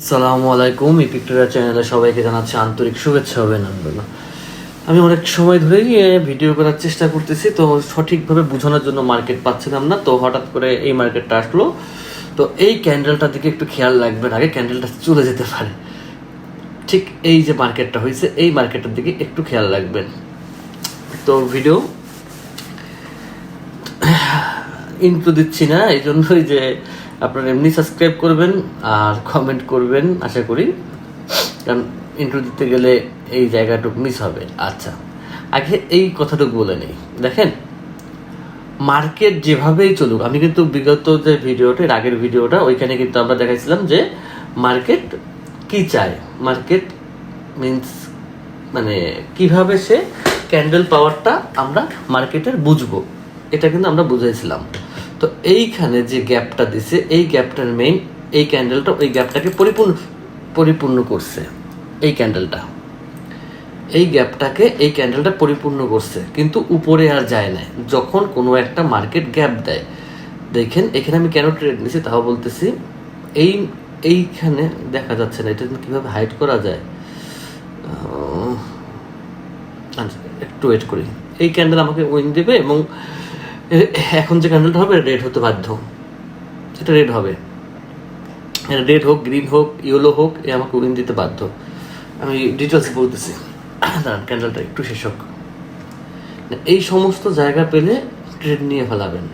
সালামু আলাইকুম। এই পিক্টোরিয়াল চ্যানেলে সবাইকে জানাচ্ছি আন্তরিক শুভেচ্ছা অভিনন্দন। আমি অনেক সময় ধরেই ভিডিও করার চেষ্টা করতেছি, তো সঠিকভাবে বোঝানোর জন্য মার্কেট পাচ্ছিলাম না। তো হঠাৎ করে এই মার্কেটটা আসলো। তো এই ক্যান্ডেলটার দিকে একটু খেয়াল রাখবেন, আগে ক্যান্ডেলটা চলে যেতে পারে। ঠিক এই যে মার্কেটটা হয়েছে, এই মার্কেটের দিকে একটু খেয়াল রাখবেন। তো ভিডিও ইন্ট্রো দিচ্ছি না, এই জন্যই যে আপনারা এমনি সাবস্ক্রাইব করবেন আর কমেন্ট করবেন আশা করি, কারণ ইন্ট্রো দিতে গেলে এই জায়গাটুকু মিস হবে। আচ্ছা, আগে এই কথাটুকু বলে নেই। দেখেন, মার্কেট যেভাবেই চলুক, আমি কিন্তু বিগত যে ভিডিওটা, এর আগের ভিডিওটা, ওইখানে কিন্তু আমরা দেখাইছিলাম যে মার্কেট কি চায়, মার্কেট মিনস মানে কিভাবে সে ক্যান্ডেল পাওয়ারটা আমরা মার্কেটের বুঝবো, এটা কিন্তু আমরা বুঝাইছিলাম। তো এইখানে যে গ্যাপটা দিছে, এই গ্যাপটার মেইন এই ক্যান্ডেলটা ওই গ্যাপটাকে পরিপূর্ণ করছে। এই ক্যান্ডেলটা এই গ্যাপটাকে এই ক্যান্ডেলটা পরিপূর্ণ করছে, কিন্তু উপরে আর যায় না। যখন কোনো একটা মার্কেট গ্যাপ দেয়, দেখেন এখানে আমি কেন ট্রেড নিছি তাও বলতেছি। এইখানে দেখা যাচ্ছে না, এটা কিভাবে হাইড করা যায়, একটু ওয়েট করি। এই ক্যান্ডেল আমাকে উইন দেবে এবং এখন যে ক্যান্ডেলটা হবে রেড হতে বাধ্য, এটা রেড হবে। রেড হোক, গ্রিন হোক, ইয়েলো হোক, এ আমাকে উইন দিতে বাধ্য। আমি ডিটেলস বলতেছি, দাঁড়ান ক্যান্ডেলটা একটু শেষ হোক। এই সমস্ত জায়গা পেলে ট্রেড নিয়ে ফেলাবেন।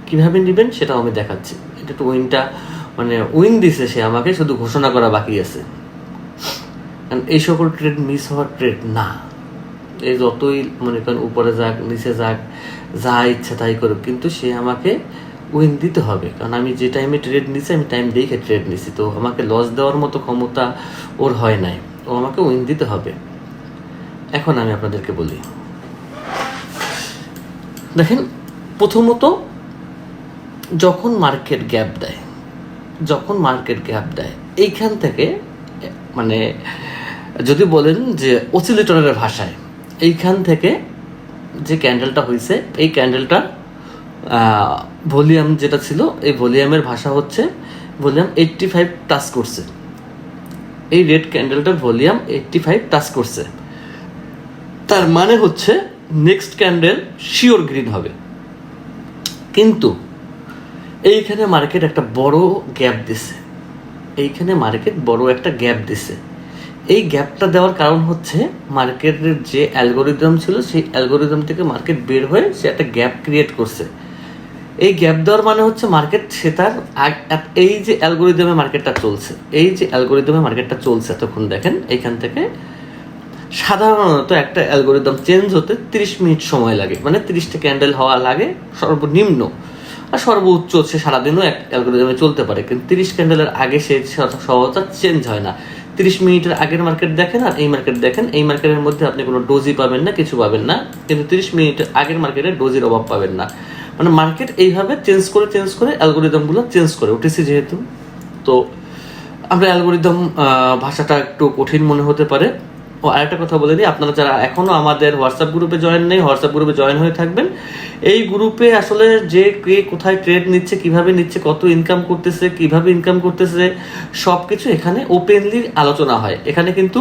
কীভাবে নেবেন সেটাও আমি দেখাচ্ছি। এটা একটু উইনটা মানে উইন দিছে সে আমাকে, শুধু ঘোষণা করা বাকি আছে। কারণ এই সকল ট্রেড মিস হওয়ার ট্রেড না। এই যতই মনে করেন উপরে যাক নিচে যাক, যা ইচ্ছা তাই করুক, কিন্তু সে আমাকে উইন দিতে হবে। কারণ আমি যে টাইমে ট্রেড নিছি, আমি টাইম দেখে ট্রেড নিছি, তো আমাকে লস দেওয়ার মতো ক্ষমতা ওর হয় নাই, ও আমাকে উইন দিতে হবে। এখন আমি আপনাদেরকে বলি, দেখেন প্রথমত যখন মার্কেট গ্যাপ দেয়, এইখান থেকে মানে যদি বলেন যে অসিলেটরের ভাষায়, এইখান থেকে যে ক্যান্ডেলটা হয়েছে, এই ক্যান্ডেলটা ভলিউম যেটা ছিল, এই ভলিউমের ভাষা হচ্ছে ভলিউম 85 টাচ করছে। এই রেড ক্যান্ডেলটার ভলিউম 85 টাচ করছে, তার মানে হচ্ছে নেক্সট ক্যান্ডেল শিওর গ্রিন হবে। কিন্তু এইখানে মার্কেট একটা বড় গ্যাপ দিছে, এই গ্যাপটা দেওয়ার কারণ হচ্ছে মার্কেটের যে অ্যালগোরিদম ছিল, সেই অ্যালগোরিদম থেকে মার্কেট বের হয়ে সে একটা গ্যাপ ক্রিয়েট করছে। এই গ্যাপ দেওয়ার মানে হচ্ছে মার্কেট সে তার এই যে অ্যালগোরিদমে মার্কেটটা চলছে এতক্ষণ, দেখেন এইখান থেকে সাধারণত একটা অ্যালগোরিদম চেঞ্জ হতে 30 মিনিট সময় লাগে, মানে 30টা ক্যান্ডেল হওয়া লাগে সর্বনিম্ন, আর সর্বোচ্চ সে সারাদিনও এক অ্যালগোরিদমে চলতে পারে। কিন্তু 30 ক্যান্ডেলের আগে সে সহজে চেঞ্জ হয় না। 30 মিনিটের আগের মার্কেট দেখেন আর এই মার্কেট দেখেন, এই মার্কেটের মধ্যে আপনি কোনো ডোজই পাবেন না, কিছু পাবেন না। কিন্তু 30 মিনিটের আগের মার্কেটে ডোজের অভাব পাবেন না। মানে মার্কেট এইভাবে চেঞ্জ করে অ্যালগোরিদমগুলো চেঞ্জ করে উঠেছি যেহেতু। তো আমরা অ্যালগোরিদম ভাষাটা একটু কঠিন মনে হতে পারে। ও আরেকটা কথা বলে দিই, আপনারা যারা এখনও আমাদের হোয়াটসঅ্যাপ গ্রুপে জয়েন নেই, হোয়াটসঅ্যাপ গ্রুপে জয়েন হয়ে থাকবেন। এই গ্রুপে আসলে যে কে কোথায় ট্রেড নিচ্ছে, কিভাবে নিচ্ছে, কত ইনকাম করতেছে, কিভাবে ইনকাম করতেছে, সব কিছু এখানে ওপেনলি আলোচনা হয়। এখানে কিন্তু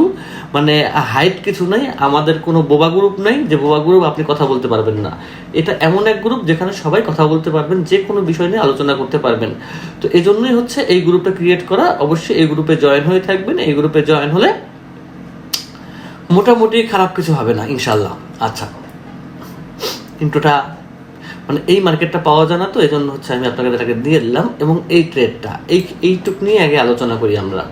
মানে হাইট কিছু নাই, আমাদের কোনো বোবা গ্রুপ নাই যে বোবা গ্রুপ আপনি কথা বলতে পারবেন না। এটা এমন এক গ্রুপ যেখানে সবাই কথা বলতে পারবেন, যে কোনো বিষয় নিয়ে আলোচনা করতে পারবেন। তো এই জন্যই হচ্ছে এই গ্রুপটা ক্রিয়েট করা। অবশ্যই এই গ্রুপে জয়েন হয়ে থাকবেন। এই গ্রুপে জয়েন হলে মোটামুটি খারাপ কিছু হবে না ইনশাল্লাহ। আচ্ছা, ইন্ট্রোটা মানে এই মার্কেটটা পাওয়া যায় না, তো এই জন্য হচ্ছে আমি আপনাকে এটাকে দিয়ে দিলাম। এবং এই ট্রেডটা এইটুক নিয়ে আগে আলোচনা করি আমরা,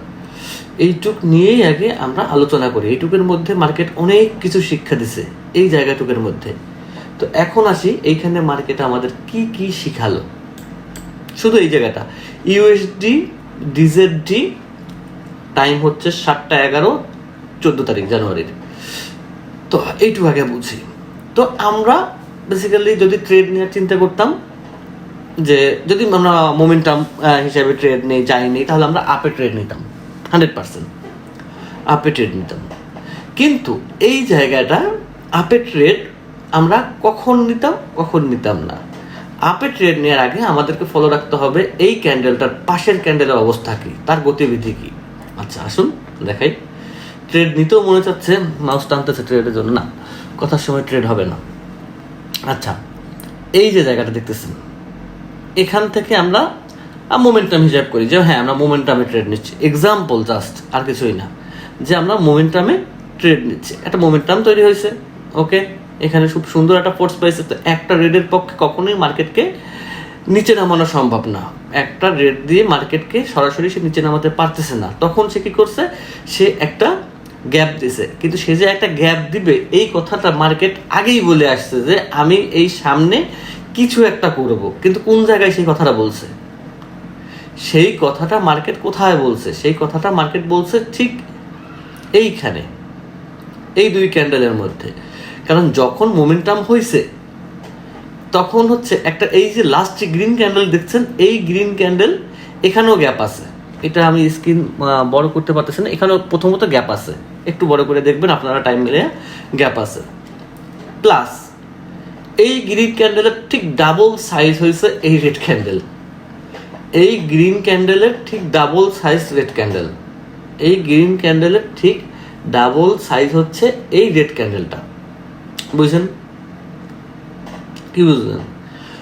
এইটুকের মধ্যে মার্কেট অনেক কিছু শিক্ষা দিছে এই জায়গাটুকের মধ্যে। তো এখন আসি এইখানে মার্কেট আমাদের কি কি শিখালো। শুধু এই জায়গাটা ইউএসডি ডিজেডডি টাইম হচ্ছে 7টা 11, 14 তারিখ জানুয়ারির। তো এইটুকু আগে বুঝি। তো আমরা বেসিক্যালি যদি ট্রেড নেওয়ার চিন্তা করতাম, যে যদি আমরা মোমেন্টাম হিসাবে ট্রেড নেই যাইনি, তাহলে আমরা আপে ট্রেড নিতাম, 100% আপে ট্রেড নিতাম। কিন্তু এই জায়গাটা আপে ট্রেড আমরা কখন নিতাম না। আপে ট্রেড নেওয়ার আগে আমাদেরকে ফলো রাখতে হবে এই ক্যান্ডেলটার পাশের ক্যান্ডেলের অবস্থা কি, তার গতিবিধি কি। আচ্ছা আসুন দেখাই। ট্রেড নিতেও মনে চাচ্ছে, মাউস টানতেছে ট্রেডের জন্য, না কথার সময় ট্রেড হবে না। আচ্ছা এই যে জায়গাটা দেখতেছেন, এখান থেকে আমরা মোমেন্টাম হিসাব করি যে হ্যাঁ আমরা মোমেন্টামে ট্রেড নিচ্ছি, এক্সাম্পল জাস্ট, আর কিছুই না, যে আমরা মোমেন্টামে ট্রেড নিচ্ছি, একটা মোমেন্টাম তৈরি হয়েছে। ওকে, এখানে খুব সুন্দর একটা ফোর্স পাইছে। তো একটা রেডের পক্ষে কখনোই মার্কেটকে নিচে নামানো সম্ভব না, একটা রেড দিয়ে মার্কেটকে সরাসরি সে নিচে নামাতে পারতেছে না। তখন সে কি করছে, সে একটা গ্যাপ দিছে, কিন্তু সে যে একটা গ্যাপ দিবে এই কথাটা মার্কেট আগেই বলে আসছে যে আমি এই সামনে কিছু একটা করব, কিন্তু কোন জায়গায় সেই কথাটা বলছে, সেই কথাটা মার্কেট কোথায় বলছে, সেই কথাটা মার্কেট বলছে ঠিক এইখানে, এই দুই ক্যান্ডেলের মধ্যে। কারণ যখন মোমেন্টাম হয়েছে তখন হচ্ছে একটা, এই যে লাস্ট যে গ্রিন ক্যান্ডেল দেখছেন, এই গ্রিন ক্যান্ডেল এখানেও গ্যাপ আছে, এটা আমি স্ক্রিন বড় করতে পারতেছি না, এখানেও প্রথমত গ্যাপ আছে, একটু বড় করে দেখবেন আপনারা টাইম মিলে, গ্যাপ আছে। প্লাস এই গ্রিন ক্যান্ডেলের ঠিক ডাবল সাইজ হয়েছে এই রেড ক্যান্ডেল, এই গ্রিন ক্যান্ডেলের ঠিক ডাবল সাইজ রেড ক্যান্ডেল, এই গ্রিন ক্যান্ডেলের ঠিক ডাবল সাইজ হচ্ছে এই রেড ক্যান্ডেলটা। বুঝছেন কি বুঝলেন?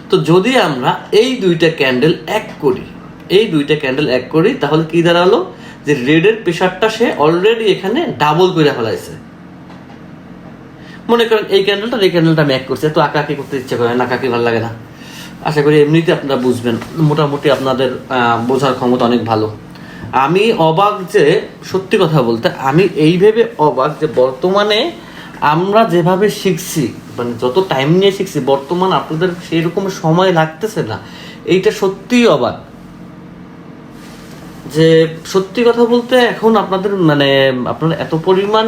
তো যদি আমরা এই দুইটা ক্যান্ডেল এক করি, এই দুইটা ক্যান্ডেল এক করি, তাহলে কি দাঁড়ালো, যে রেডের প্রেশারটা সে অলরেডি এখানে ডাবল করে ফেলাইছে। মনে করেন এই ক্যান্ডেলটা এই ক্যান্ডেলটা আমি এক করছি, তো আঁকাকি করতে ইচ্ছে করে না, আঁকাকি ভালো লাগে না। আশা করি এমনিতে আপনারা বুঝবেন, মোটামুটি আপনাদের বোঝার ক্ষমতা অনেক ভালো। আমি অবাক যে, সত্যি কথা বলতে আমি এই ভেবে অবাক যে বর্তমানে আমরা যেভাবে শিখছি, মানে যত টাইম নিয়ে শিখছি, বর্তমান আপনাদের সেই রকম সময় লাগতেছে না। এইটা সত্যিই অবাক যে, সত্যি কথা বলতে এখন আপনাদের মানে আপনারা এত পরিমাণ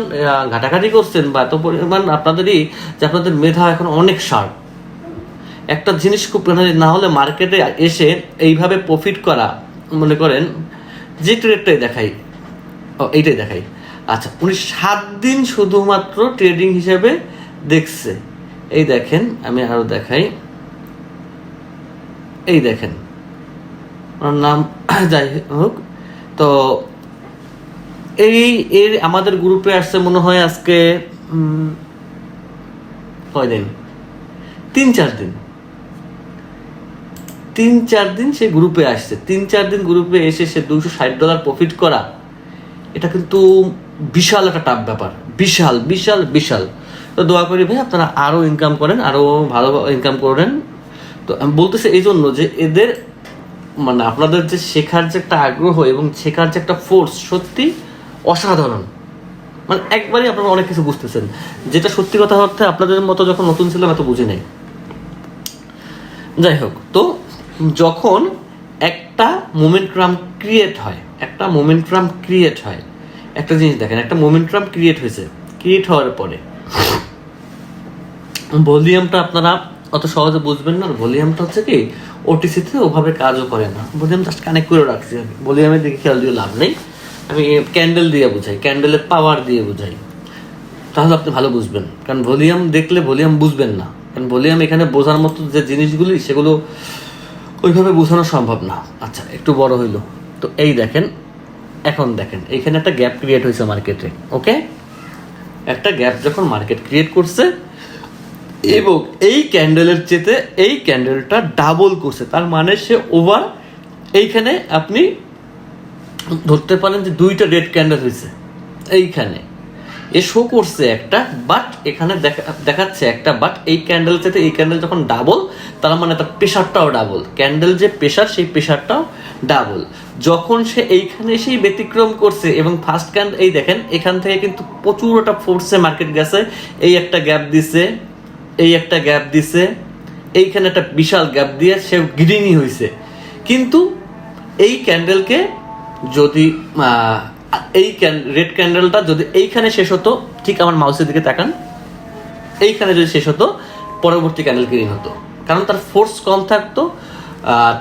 ঘাটাঘাটি করছেন, বা এত পরিমাণ আপনাদেরই যে আপনাদের মেধা এখন অনেক শার্প। একটা জিনিস খুব না হলে মার্কেটে এসে এইভাবে প্রফিট করা, মনে করেন যে ট্রেডটাই দেখাই, এইটাই দেখাই। আচ্ছা, উনি 7 দিন শুধুমাত্র ট্রেডিং হিসেবে দেখছে। এই দেখেন, আমি আরো দেখাই, এই দেখেন ওনার নাম, যাই হোক। তো এর আমাদের গ্রুপে আসছে মনে হয় আজকে কয় দিন, 3-4 দিন, 3-4 দিন সে গ্রুপে আসছে। 3-4 দিন গ্রুপে এসে সে $260 প্রফিট করা, এটা কিন্তু বিশাল একটা টাফ ব্যাপার, বিশাল বিশাল বিশাল। তো দোয়া করি ভাই আপনারা আরো ইনকাম করেন, আরো ভালো ইনকাম করেন। তো আমি বলতেছি এই জন্য যে এদের মানে আপনাদের যে শেখার যে একটা আগ্রহ এবং শেখার যে একটা ফোর্স সত্যি অসাধারণ। মানে একবারই আপনারা অনেক কিছু বুঝতেছেন, যেটা সত্যি কথা অর্থে আপনাদের মতো যখন নতুন ছিলাম এত বুঝি নাই। যাই হোক, তো যখন একটা মোমেন্টাম ক্রিয়েট হয়, একটা মোমেন্টাম ক্রিয়েট হয়, একটা জিনিস দেখেন, একটা মোমেন্টাম ক্রিয়েট হয়েছে, ক্রিয়েট হওয়ার পরে ভলিউমটা আপনারা অত সহজে বুঝবেন না। ভলিউমটা হচ্ছে কি ওটিসিতে ওভাবে কাজও করে না, ভলিউম জাস্ট কানেক্ট করে রাখছি আমি, ভলিউমের দিকে খেয়াল দিয়ে লাভ নেই। আমি ক্যান্ডেল দিয়ে বুঝাই, ক্যান্ডেলের পাওয়ার দিয়ে বুঝাই, তাহলে আপনি ভালো বুঝবেন। কারণ ভলিউম দেখলে ভলিউম বুঝবেন না, কারণ ভলিউম এখানে বোঝার মতো যে জিনিসগুলি সেগুলো ওইভাবে বোঝানো সম্ভব না। আচ্ছা, একটু বড় হইলো। তো এই দেখেন, এখন দেখেন এইখানে একটা গ্যাপ ক্রিয়েট হয়েছে মার্কেটে। ওকে, একটা গ্যাপ যখন মার্কেট ক্রিয়েট করছে এবং এই ক্যান্ডেলের চেতে এই ক্যান্ডেলটা ডাবল করছে, তার মানে সে ওভার, এইখানে আপনি ধরতে পারেন যে 2টা রেড ক্যান্ডেল হয়েছে, এইখানে এ শো করছে একটা, বাট এখানে দেখাচ্ছে একটা, বাট এই ক্যান্ডেল চেতে এই ক্যান্ডেল যখন ডাবল, তার মানে তার প্রেশারটাও ডাবল, ক্যান্ডেল যে প্রেশার সেই প্রেশারটাও ডাবল। যখন সে এইখানে এসেই ব্যতিক্রম করছে এবং ফার্স্ট ক্যান্ডেল, এই দেখেন এখান থেকে কিন্তু প্রচুর একটা ফোর্সে মার্কেট গেছে, এই একটা গ্যাপ দিছে, এই একটা গ্যাপ দিছে, এইখানে একটা বিশাল গ্যাপ দিয়ে সে গ্রিনই হয়েছে। কিন্তু এই ক্যান্ডেলকে যদি এই রেড ক্যান্ডেলটা যদি এইখানে শেষ হতো, ঠিক আমার মাউসের দিকে তাকান, এইখানে যদি শেষ হতো পরবর্তী ক্যান্ডেল গ্রিন হতো, কারণ তার ফোর্স কম থাকতো।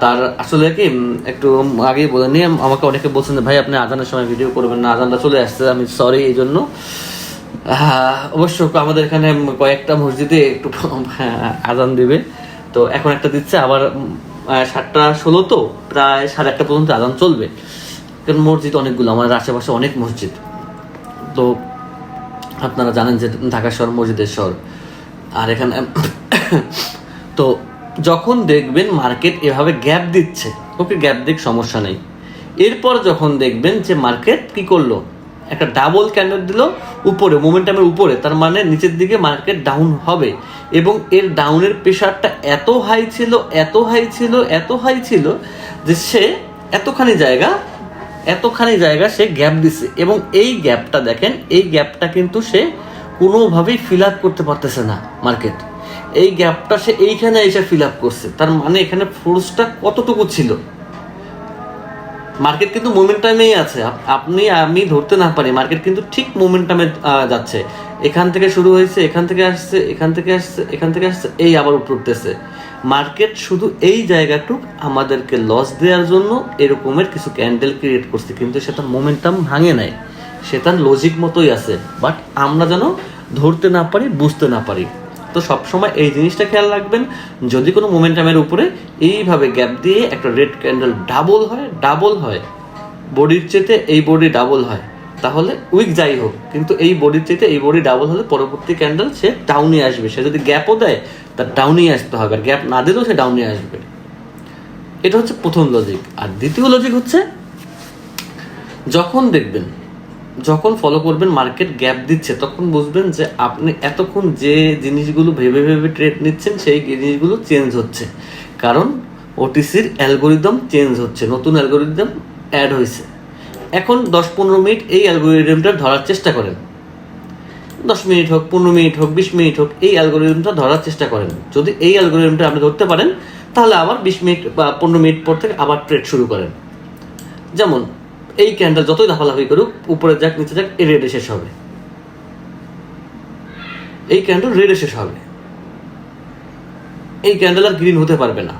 তার আসলে কি একটু আগেই বলে নিয়ে আমাকে অনেকে বলছেন যে ভাই আপনি আজানের সময় ভিডিও করবেন না, আজানটা চলে আসছে, আমি সরি এই জন্য। অবশ্য আমাদের এখানে কয়েকটা মসজিদে একটু আজান দিবে, তো এখন একটা দিচ্ছে, আবার 7:16, তো প্রায় 8:30 পর্যন্ত আজান চলবে। কারণ মসজিদ অনেকগুলো, আমাদের আশেপাশে অনেক মসজিদ, তো আপনারা জানেন যে ঢাকা শহর মসজিদের শহর। আর এখানে তো যখন দেখবেন মার্কেট এভাবে গ্যাপ দিচ্ছে, ওকে গ্যাপ দিক সমস্যা নেই, এরপর যখন দেখবেন যে মার্কেট কি করলো, একটা ডাবল ক্যান্ডেল দিল উপরে, মোমেন্টামের উপরে, তার মানে নিচের দিকে মার্কেট ডাউন হবে, এবং এর ডাউনের প্রেশারটা এত হাই ছিল, এত হাই ছিল, এত হাই ছিল যে সে এতখানি জায়গা সে গ্যাপ দিছে, এবং এই গ্যাপটা দেখেন, এই গ্যাপটা কিন্তু সে কোনোভাবেই ফিল আপ করতে পারতেছে না মার্কেট, এই গ্যাপটা সে এইখানে এসে ফিল আপ করছে, তার মানে এখানে ফোর্সটা কতটুকু ছিল। মার্কেট কিন্তু মোমেন্টামেই আছে, আপনি আমি ধরতে না পারি, মার্কেট কিন্তু ঠিক মোমেন্টামে যাচ্ছে, এখান থেকে শুরু হয়েছে, এখান থেকে আসছে, এখান থেকে আসছে, এখান থেকে আসছে, এই আবার উপর উঠতেছে। মার্কেট শুধু এই জায়গাটুক আমাদেরকে লস দেওয়ার জন্য এরকমের কিছু ক্যান্ডেল ক্রিয়েট করছে, কিন্তু সেটা মোমেন্টাম ভাঙে নাই, সেটা লজিক মতোই আছে, বাট আমরা যেন ধরতে না পারি, বুঝতে না পারি। তো সবসময় এই জিনিসটা খেয়াল রাখবেন, যদি কোনো মোমেন্টামের উপরে এইভাবে গ্যাপ দিয়ে একটা রেড ক্যান্ডেল ডাবল হয় বডির চেতে এই বডি ডাবল হয়, তাহলে উইক যাই হোক, কিন্তু এই বডির চেতে এই বডি ডাবল হলে পরবর্তী ক্যান্ডেল সে ডাউনে আসবে। সে যদি গ্যাপও দেয় তার ডাউনেই আসতে হবে, আর গ্যাপ না দিলেও সে ডাউনে আসবে। এটা হচ্ছে প্রথম লজিক। আর দ্বিতীয় লজিক হচ্ছে, যখন ফলো করবেন মার্কেট গ্যাপ দিচ্ছে, তখন বুঝবেন যে আপনি এতক্ষণ যে জিনিসগুলো ভেবে ট্রেড নিচ্ছেন সেই জিনিসগুলো চেঞ্জ হচ্ছে, কারণ ওটিসির অ্যালগোরিদম চেঞ্জ হচ্ছে, নতুন অ্যালগোরিদম অ্যাড হয়েছে। এখন 10-15 মিনিট এই অ্যালগোরিদমটা ধরার চেষ্টা করেন, 10 মিনিট হোক, 15 মিনিট হোক, 20 মিনিট হোক, এই অ্যালগোরিদমটা ধরার চেষ্টা করেন। যদি এই অ্যালগোরিদমটা আপনি ধরতে পারেন, তাহলে আবার 20 মিনিট বা 15 মিনিট পর থেকে আবার ট্রেড শুরু করেন। যেমন এই ক্যান্ডেল যতই লাফালাফি করুক, উপরে যাক নিচে যাক, এই রেডে শেষ হবে, এই ক্যান্ডেল রেডে শেষ হবে, এই ক্যান্ডেল আর গ্রিন হতে পারবে না,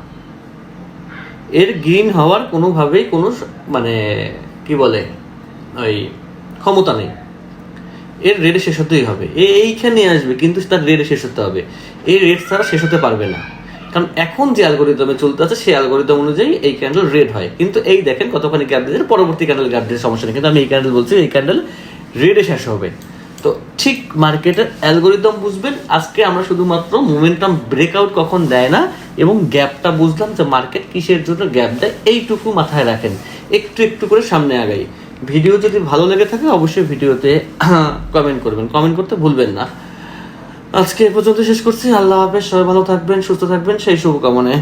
এর গ্রিন হওয়ার কোনোভাবেই কোনো মানে কি বলে ওই ক্ষমতা নেই, এর রেডে শেষ হতেই হবে, এইখানে আসবে, কিন্তু তার রেডে শেষ হতে হবে, এই রেড ছাড়া শেষ হতে পারবে না, কারণ এখন যে অ্যালগোরিদমে চলতে আছে সেই অ্যালগোরিদম অনুযায়ী এই ক্যান্ডেল রেড হয়, কিন্তু এই দেখেন কতখানি গ্যাপ দিয়েছে, পরবর্তী ক্যান্ডেল গ্যাপ দিয়ে সমস্যা নেই, কিন্তু আমি এই ক্যান্ডেল বলছি, এই ক্যান্ডেল রেডে শেষ হবে। তো ঠিক মার্কেটের অ্যালগোরিদম বুঝবেন। আজকে আমরা শুধুমাত্র মোমেন্টাম ব্রেকআউট কখন দেয় না এবং গ্যাপটা বুঝলাম যে মার্কেট কিসের জন্য গ্যাপ দেয়, এইটুকু মাথায় রাখেন, একটু একটু করে সামনে আগাই। ভিডিও যদি ভালো লেগে থাকে অবশ্যই ভিডিওতে কমেন্ট করবেন, কমেন্ট করতে ভুলবেন না। আজকে এ পর্যন্ত শেষ করছি। আল্লাহ হাফেজ, সবাই ভালো থাকবেন, সুস্থ থাকবেন, সেই শুভকামনায়।